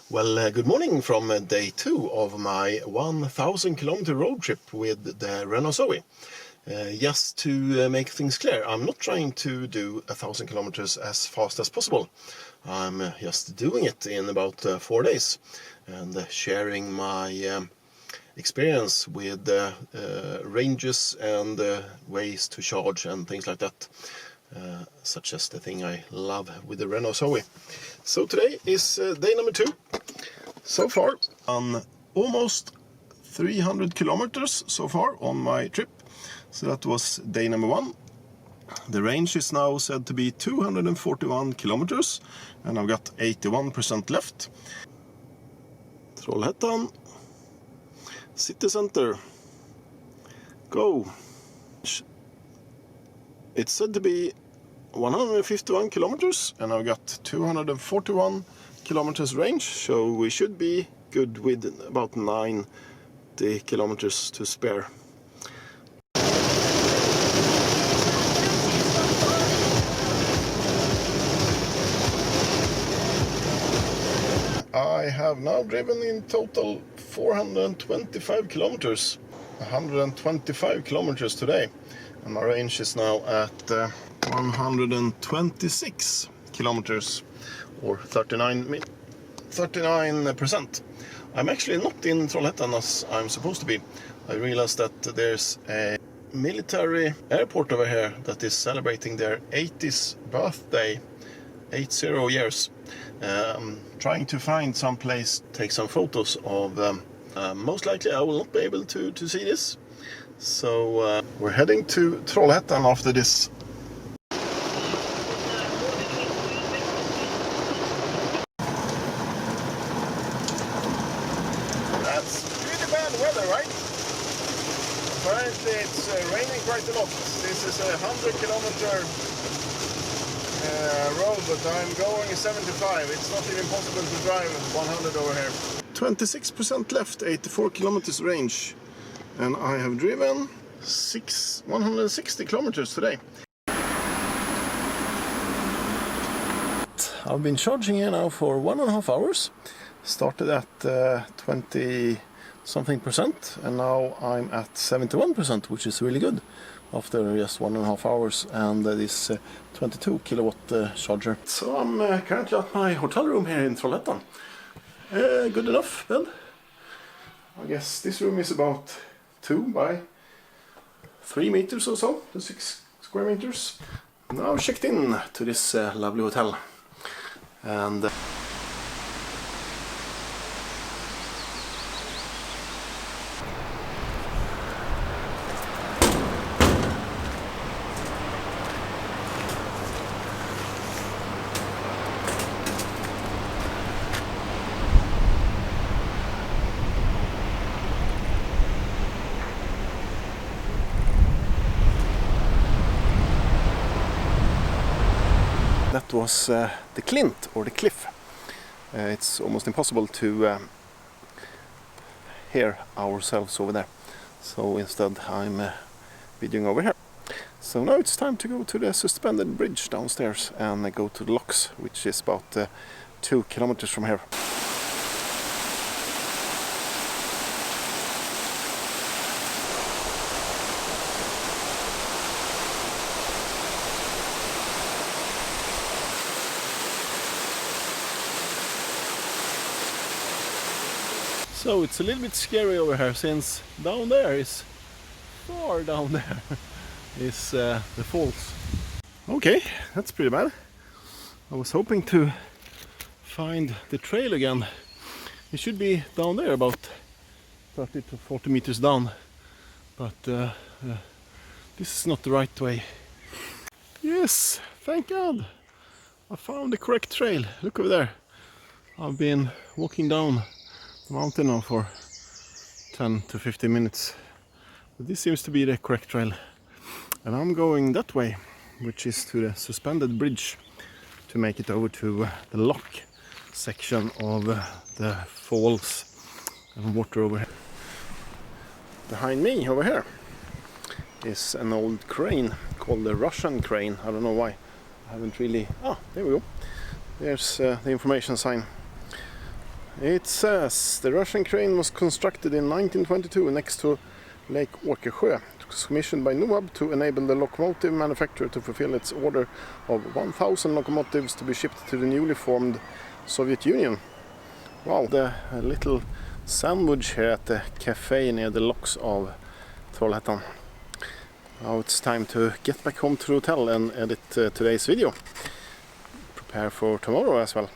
Well, good morning from day 2 of my 1,000 kilometer road trip with the Renault Zoe. Just to make things clear, I'm not trying to do 1,000 kilometers as fast as possible. I'm just doing it in about 4 days and sharing my experience with ranges and ways to charge and things like that. Such as the thing I love with the Renault Zoe. So today is day number 2. So far, on almost 300 kilometers so far on my trip. So that was day number 1. The range is now said to be 241 kilometers, and I've got 81% left. Trollhättan city center. Go. It's said to be 151 kilometers, and I've got 241 kilometers range, so we should be good with about 90 kilometers to spare. I have now driven in total 425 kilometers, 125 kilometers today, and my range is now at 126 kilometers, or 39%. I'm actually not in Trollhättan as I'm supposed to be. I realized that there's a military airport over here that is celebrating their 80th birthday, 80 years. Trying to find some place to take some photos of them. Most likely I will not be able to see this. So we're heading to Trollhättan after this. That's pretty bad weather, right? Apparently it's raining quite a lot. This is a 100-kilometer road, but I'm going 75. It's not even possible to drive 100 over here. 26% left, 84 kilometers range, and I have driven 160 kilometers today. I've been charging here now for 1.5 hours. Started at 20 something percent, and now I'm at 71%, which is really good after just 1.5 hours and this 22 kilowatt charger. So I'm currently at my hotel room here in Trollhättan. Good enough bed. I guess this room is about 2 by 3 meters or so, to 6 square meters. Now I've checked in to this lovely hotel, and that was the Clint, or the cliff. It's almost impossible to hear ourselves over there, so instead I'm videoing over here. So now it's time to go to the suspended bridge downstairs and go to the locks, which is about 2 kilometers from here. So it's a little bit scary over here, since down there is, far down there, is the falls. Okay, that's pretty bad. I was hoping to find the trail again. It should be down there, about 30 to 40 meters down. But this is not the right way. Yes, thank God! I found the correct trail. Look over there. I've been walking down the mountain now for 10 to 15 minutes. But this seems to be the correct trail. And I'm going that way, which is to the suspended bridge, to make it over to the lock section of the falls and water over here. Behind me over here is an old crane called the Russian crane. I don't know why. I haven't really... Ah, there we go. There's the information sign. It says the Russian crane was constructed in 1922 next to Lake Åkersjö. It was commissioned by NOAB to enable the locomotive manufacturer to fulfill its order of 1,000 locomotives to be shipped to the newly formed Soviet Union. Wow, the little sandwich here at the cafe near the locks of Trollhättan. Now it's time to get back home to the hotel and edit today's video. Prepare for tomorrow as well.